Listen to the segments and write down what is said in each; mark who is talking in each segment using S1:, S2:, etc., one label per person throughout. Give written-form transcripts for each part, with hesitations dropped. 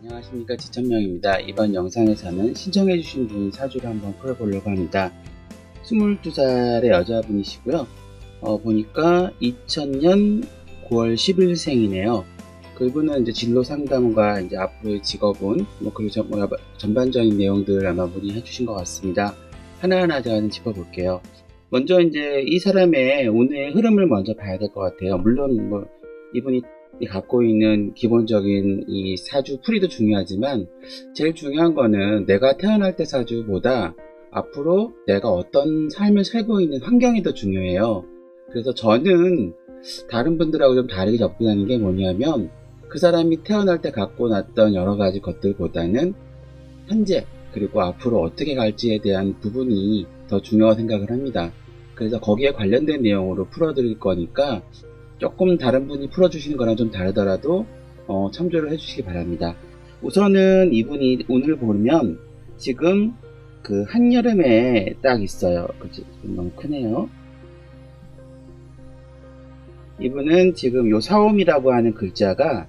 S1: 안녕하십니까, 지천명입니다. 이번 영상에서는 신청해주신 분 사주를 한번 풀어보려고 합니다. 22살의 여자분이시고요. 보니까 2000년 9월 10일생이네요. 그분은 이제 진로 상담과 이제 앞으로의 직업운, 그리고 전반적인 내용들 아마 문의해 주신 것 같습니다. 하나하나 제가 좀 짚어볼게요. 먼저 이제 이 사람의 오늘의 흐름을 먼저 봐야 될 것 같아요. 물론 이분이 갖고 있는 기본적인 이 사주 풀이도 중요하지만 제일 중요한 거는 내가 태어날 때 사주보다 앞으로 내가 어떤 삶을 살고 있는 환경이 더 중요해요. 그래서 저는 다른 분들하고 좀 다르게 접근하는 게 뭐냐면 그 사람이 태어날 때 갖고 났던 여러 가지 것들보다는 현재 그리고 앞으로 어떻게 갈지에 대한 부분이 더 중요하다고 생각을 합니다. 그래서 거기에 관련된 내용으로 풀어드릴 거니까 조금 다른 분이 풀어주시는 거랑 좀 다르더라도 참조를 해주시기 바랍니다. 우선은 이분이 오늘 보면 지금 그 한여름에 딱 있어요. 그치? 너무 크네요. 이분은 지금 요 사옴이라고 하는 글자가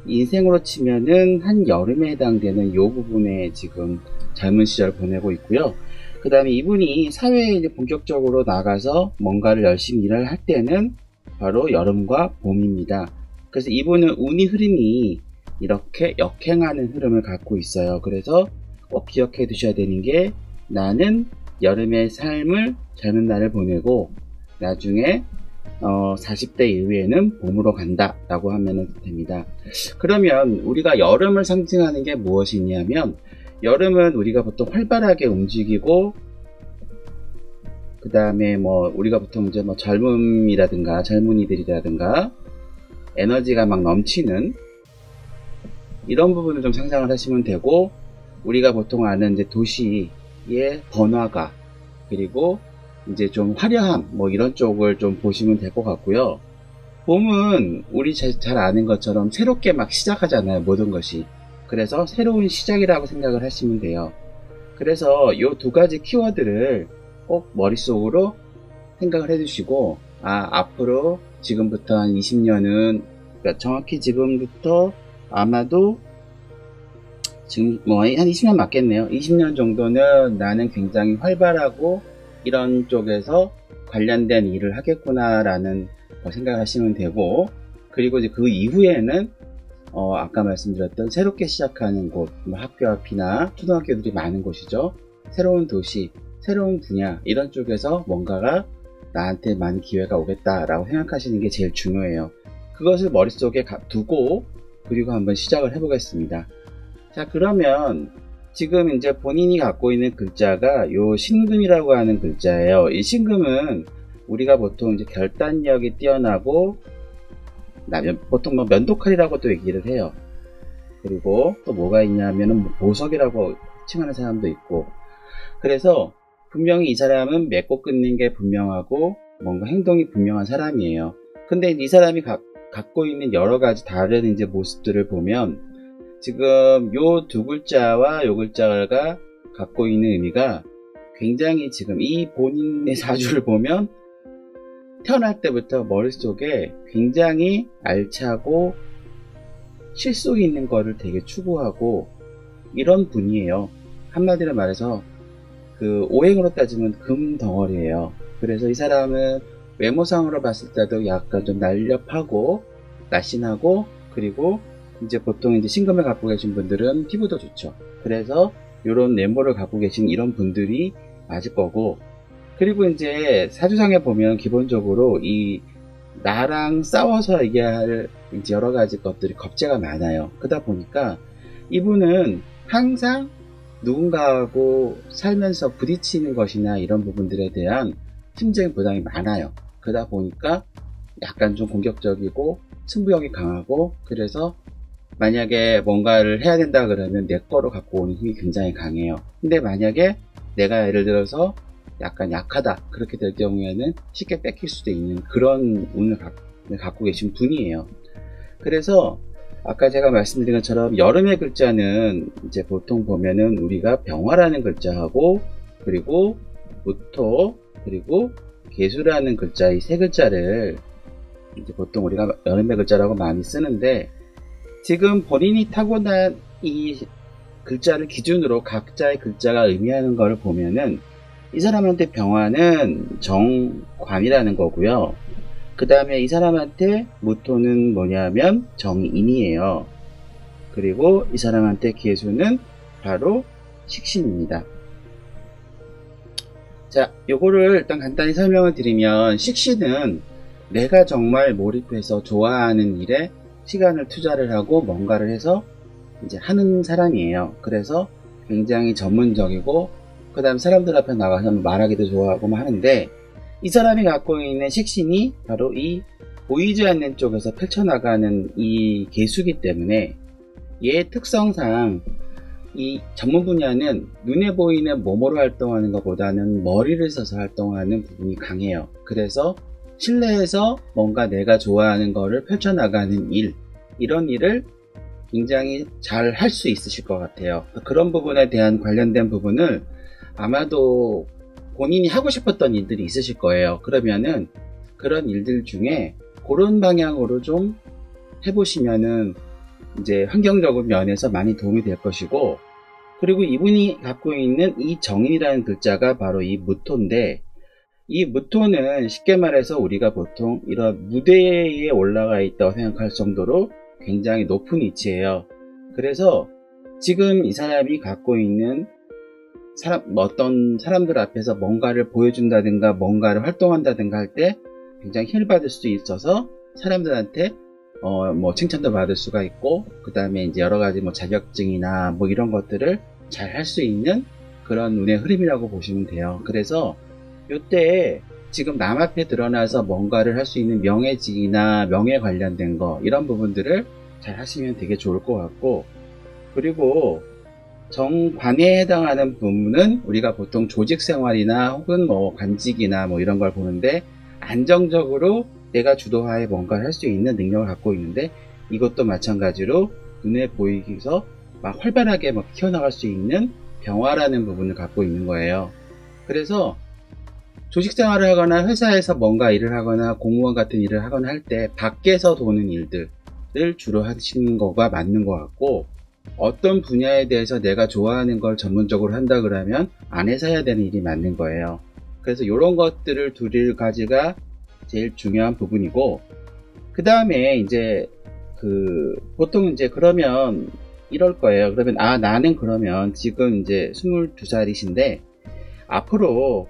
S1: 인생으로 치면은 한여름에 해당되는 요 부분에 지금 젊은 시절을 보내고 있고요. 그 다음에 이분이 사회에 이제 본격적으로 나가서 뭔가를 열심히 일을 할 때는 바로 여름과 봄입니다. 그래서 이분은 운이 흐름이 이렇게 역행하는 흐름을 갖고 있어요. 그래서 꼭 기억해 두셔야 되는 게 나는 여름의 삶을 젊은 날을 보내고 나중에 40대 이후에는 봄으로 간다 라고 하면 됩니다. 그러면 우리가 여름을 상징하는 게 무엇이 있냐면 여름은 우리가 보통 활발하게 움직이고 그 다음에 우리가 보통 이제 젊음이라든가 젊은이들이라든가 에너지가 막 넘치는 이런 부분을 좀 상상을 하시면 되고 우리가 보통 아는 이제 도시의 번화가 그리고 이제 좀 화려함 이런 쪽을 좀 보시면 될 것 같고요. 봄은 우리 잘 아는 것처럼 새롭게 막 시작하잖아요, 모든 것이. 그래서 새로운 시작이라고 생각을 하시면 돼요. 그래서 이 두 가지 키워드를 꼭 머릿속으로 생각을 해주시고 앞으로 지금부터 한 20년은 그러니까 정확히 지금부터 아마도 지금 한 20년 맞겠네요. 20년 정도는 나는 굉장히 활발하고 이런 쪽에서 관련된 일을 하겠구나라는 생각하시면 되고 그리고 이제 그 이후에는 아까 말씀드렸던 새롭게 시작하는 곳, 학교 앞이나 초등학교들이 많은 곳이죠. 새로운 도시, 새로운 분야 이런 쪽에서 뭔가가 나한테 많은 기회가 오겠다라고 생각하시는 게 제일 중요해요. 그것을 머릿속에 두고 그리고 한번 시작을 해보겠습니다. 자, 그러면 지금 이제 본인이 갖고 있는 글자가 요 신금이라고 하는 글자예요. 이 신금은 우리가 보통 이제 결단력이 뛰어나고 보통 면도칼이라고 또 얘기를 해요. 그리고 또 뭐가 있냐면은 보석이라고 칭하는 사람도 있고 그래서 분명히 이 사람은 맺고 끊는 게 분명하고 뭔가 행동이 분명한 사람이에요. 근데 이 사람이 갖고 있는 여러 가지 다른 이제 모습들을 보면 지금 요 두 글자와 요 글자가 갖고 있는 의미가 굉장히 지금 이 본인의 사주를 보면 태어날 때부터 머릿속에 굉장히 알차고 실속이 있는 거를 되게 추구하고 이런 분이에요. 한마디로 말해서 그 오행으로 따지면 금 덩어리예요. 그래서 이 사람은 외모상으로 봤을 때도 약간 좀 날렵하고 날씬하고 그리고 이제 보통 이제 신금을 갖고 계신 분들은 피부도 좋죠. 그래서 이런 외모를 갖고 계신 이런 분들이 맞을 거고 그리고 이제 사주상에 보면 기본적으로 이 나랑 싸워서 얘기할 이제 여러 가지 것들이 겁재가 많아요. 그러다 보니까 이분은 항상 누군가하고 살면서 부딪히는 것이나 이런 부분들에 대한 심적인 부담이 많아요. 그러다 보니까 약간 좀 공격적이고 승부욕이 강하고 그래서 만약에 뭔가를 해야 된다 그러면 내 거로 갖고 오는 힘이 굉장히 강해요. 근데 만약에 내가 예를 들어서 약간 약하다 그렇게 될 경우에는 쉽게 뺏길 수도 있는 그런 운을 갖고 계신 분이에요. 그래서 아까 제가 말씀드린 것처럼 여름의 글자는 이제 보통 보면은 우리가 병화라는 글자하고 그리고 무토 그리고 개수라는 글자 이 세 글자를 이제 보통 우리가 여름의 글자라고 많이 쓰는데 지금 본인이 타고난 이 글자를 기준으로 각자의 글자가 의미하는 것을 보면은 이 사람한테 병화는 정관이라는 거고요. 그 다음에 이 사람한테 무토는 뭐냐면 정인이에요. 그리고 이 사람한테 계수는 바로 식신입니다. 자, 요거를 일단 간단히 설명을 드리면, 식신은 내가 정말 몰입해서 좋아하는 일에 시간을 투자를 하고 뭔가를 해서 이제 하는 사람이에요. 그래서 굉장히 전문적이고, 그 다음 사람들 앞에 나가서 말하기도 좋아하고 하는데, 이 사람이 갖고 있는 식신이 바로 이 보이지 않는 쪽에서 펼쳐나가는 이 개수기 때문에, 얘의 특성상 이 전문 분야는 눈에 보이는 몸으로 활동하는 것보다는 머리를 써서 활동하는 부분이 강해요. 그래서 실내에서 뭔가 내가 좋아하는 거를 펼쳐나가는 일, 이런 일을 굉장히 잘 할 수 있으실 것 같아요. 그런 부분에 대한 관련된 부분을 아마도 본인이 하고 싶었던 일들이 있으실 거예요. 그러면은 그런 일들 중에 그런 방향으로 좀 해보시면은 이제 환경적인 면에서 많이 도움이 될 것이고, 그리고 이분이 갖고 있는 이 정인이라는 글자가 바로 이 무토인데, 이 무토는 쉽게 말해서 우리가 보통 이런 무대에 올라가 있다고 생각할 정도로 굉장히 높은 위치예요. 그래서 지금 이 사람이 갖고 있는 어떤 사람들 앞에서 뭔가를 보여준다든가 뭔가를 활동한다든가 할 때 굉장히 힘을 받을 수 있어서 사람들한테 칭찬도 받을 수가 있고, 그 다음에 이제 여러 가지 자격증이나 이런 것들을 잘 할 수 있는 그런 운의 흐름이라고 보시면 돼요. 그래서 요때 지금 남 앞에 드러나서 뭔가를 할 수 있는 명예직이나 명예 관련된 거, 이런 부분들을 잘 하시면 되게 좋을 것 같고, 그리고 정관에 해당하는 부분은 우리가 보통 조직생활이나 혹은 관직이나 이런 걸 보는데, 안정적으로 내가 주도하에 뭔가를 할 수 있는 능력을 갖고 있는데, 이것도 마찬가지로 눈에 보이기서 막 활발하게 키워나갈 수 있는 병화라는 부분을 갖고 있는 거예요. 그래서 조직생활을 하거나 회사에서 뭔가 일을 하거나 공무원 같은 일을 하거나 할 때 밖에서 도는 일들을 주로 하시는 거가 맞는 것 같고, 어떤 분야에 대해서 내가 좋아하는 걸 전문적으로 한다 그러면 안에서 해야 되는 일이 맞는 거예요. 그래서 이런 것들을 두 가지가 제일 중요한 부분이고, 그 다음에 이제 보통 이제 그러면 이럴 거예요. 그러면 나는 그러면 지금 이제 22살이신데 앞으로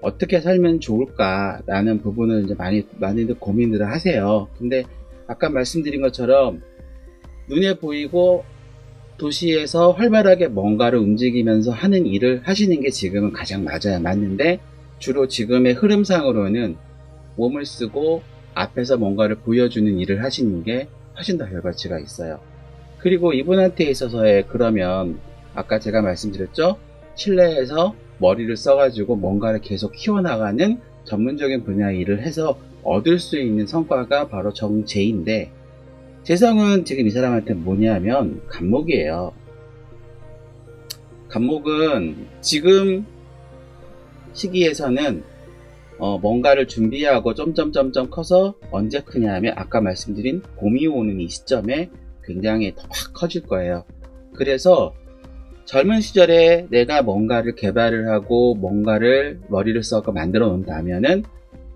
S1: 어떻게 살면 좋을까라는 부분을 이제 많이들 고민을 하세요. 근데 아까 말씀드린 것처럼 눈에 보이고 도시에서 활발하게 뭔가를 움직이면서 하는 일을 하시는 게 지금은 가장 맞는데, 주로 지금의 흐름상으로는 몸을 쓰고 앞에서 뭔가를 보여주는 일을 하시는 게 훨씬 더 결과치가 있어요. 그리고 이분한테 있어서의 그러면 아까 제가 말씀드렸죠? 실내에서 머리를 써가지고 뭔가를 계속 키워나가는 전문적인 분야의 일을 해서 얻을 수 있는 성과가 바로 정제인데, 재성은 지금 이 사람한테 뭐냐면 간목이에요. 간목은 지금 시기에서는 뭔가를 준비하고 점점점점 커서 언제 크냐 하면 아까 말씀드린 봄이 오는 이 시점에 굉장히 더 확 커질 거예요. 그래서 젊은 시절에 내가 뭔가를 개발을 하고 뭔가를 머리를 써서 만들어 놓는다면은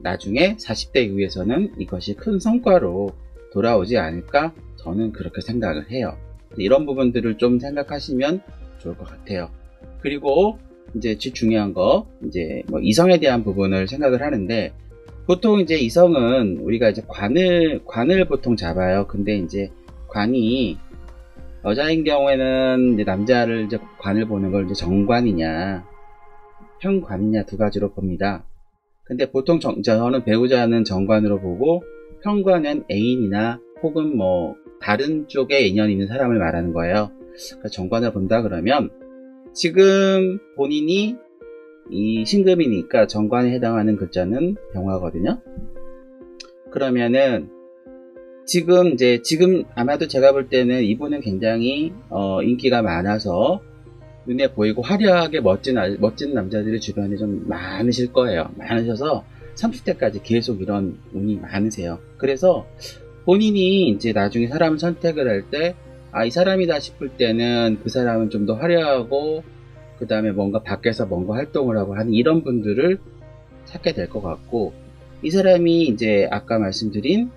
S1: 나중에 40대 이후에서는 이것이 큰 성과로 돌아오지 않을까, 저는 그렇게 생각을 해요. 이런 부분들을 좀 생각하시면 좋을 것 같아요. 그리고 이제 제일 중요한 거, 이제 이성에 대한 부분을 생각을 하는데, 보통 이제 이성은 우리가 이제 관을 보통 잡아요. 근데 이제 관이 여자인 경우에는 이제 남자를 이제 관을 보는 걸 이제 정관이냐 편관이냐 두 가지로 봅니다. 근데 보통 저는 배우자는 정관으로 보고, 편관은 애인이나 혹은 다른 쪽에 인연이 있는 사람을 말하는 거예요. 그러니까 정관을 본다 그러면 지금 본인이 이 신금이니까 정관에 해당하는 글자는 병화거든요. 그러면은 지금 아마도 제가 볼 때는 이분은 굉장히 인기가 많아서 눈에 보이고 화려하게 멋진 남자들이 주변에 좀 많으실 거예요. 많으셔서 30대까지 계속 이런 운이 많으세요. 그래서 본인이 이제 나중에 사람을 선택을 할 때, 이 사람이다 싶을 때는 그 사람은 좀 더 화려하고, 그 다음에 뭔가 밖에서 뭔가 활동을 하고 하는 이런 분들을 찾게 될 것 같고, 이 사람이 이제 아까 말씀드린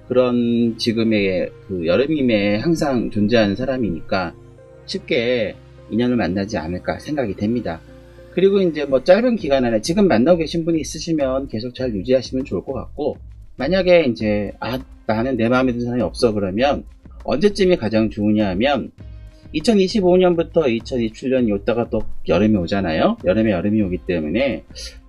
S1: 그런 지금의 그 여름임에 항상 존재하는 사람이니까 쉽게 인연을 만나지 않을까 생각이 됩니다. 그리고 이제 뭐 짧은 기간 안에 지금 만나고 계신 분이 있으시면 계속 잘 유지하시면 좋을 것 같고, 만약에 이제 나는 내 마음에 드는 사람이 없어 그러면 언제쯤이 가장 좋으냐 하면 2025년부터 2027년 요때가 또 여름이 오잖아요. 여름이 오기 때문에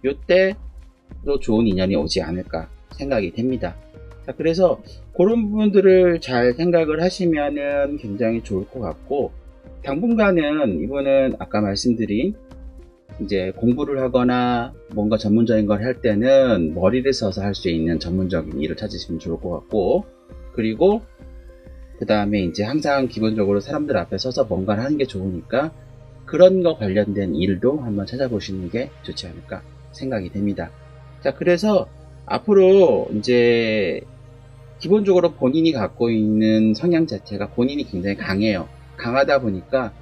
S1: 요때도 좋은 인연이 오지 않을까 생각이 됩니다. 자, 그래서 그런 부분들을 잘 생각을 하시면은 굉장히 좋을 것 같고, 당분간은 이분은 아까 말씀드린 이제 공부를 하거나 뭔가 전문적인 걸 할 때는 머리를 써서 할 수 있는 전문적인 일을 찾으시면 좋을 것 같고, 그리고 그 다음에 이제 항상 기본적으로 사람들 앞에 서서 뭔가를 하는 게 좋으니까 그런 거 관련된 일도 한번 찾아보시는 게 좋지 않을까 생각이 됩니다. 자, 그래서 앞으로 이제 기본적으로 본인이 갖고 있는 성향 자체가 본인이 굉장히 강해요. 강하다 보니까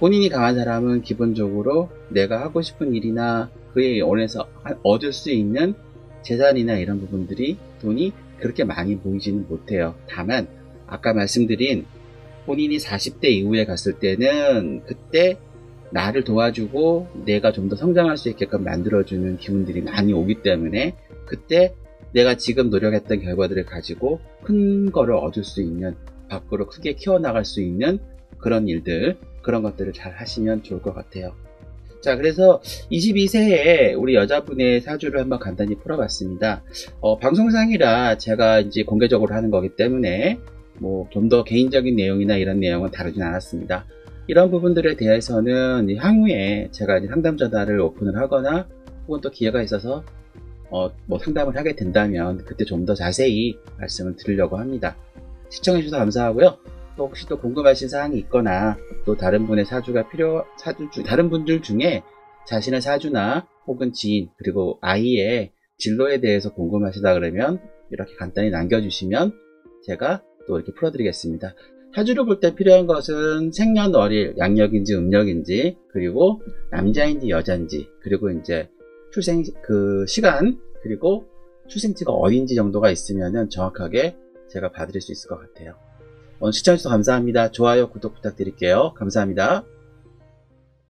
S1: 본인이 강한 사람은 기본적으로 내가 하고 싶은 일이나 그에 원해서 얻을 수 있는 재산이나 이런 부분들이 돈이 그렇게 많이 보이지는 못해요. 다만 아까 말씀드린 본인이 40대 이후에 갔을 때는 그때 나를 도와주고 내가 좀 더 성장할 수 있게끔 만들어주는 기운들이 많이 오기 때문에 그때 내가 지금 노력했던 결과들을 가지고 큰 거를 얻을 수 있는, 밖으로 크게 키워나갈 수 있는 그런 일들, 그런 것들을 잘 하시면 좋을 것 같아요. 자, 그래서 22세에 우리 여자분의 사주를 한번 간단히 풀어봤습니다. 방송상이라 제가 이제 공개적으로 하는 거기 때문에 뭐 좀 더 개인적인 내용이나 이런 내용은 다루진 않았습니다. 이런 부분들에 대해서는 향후에 제가 이제 상담 전화를 오픈을 하거나 혹은 또 기회가 있어서 뭐 상담을 하게 된다면 그때 좀 더 자세히 말씀을 드리려고 합니다. 시청해주셔서 감사하고요. 또 혹시 또 궁금하신 사항이 있거나 또 다른 분의 다른 분들 중에 자신의 사주나 혹은 지인 그리고 아이의 진로에 대해서 궁금하시다 그러면 이렇게 간단히 남겨주시면 제가 또 이렇게 풀어드리겠습니다. 사주를 볼 때 필요한 것은 생년월일, 양력인지 음력인지, 그리고 남자인지 여자인지, 그리고 이제 출생 시간, 그리고 출생지가 어딘지 정도가 있으면은 정확하게 제가 봐드릴 수 있을 것 같아요. 오늘 시청해주셔서 감사합니다. 좋아요, 구독 부탁드릴게요. 감사합니다.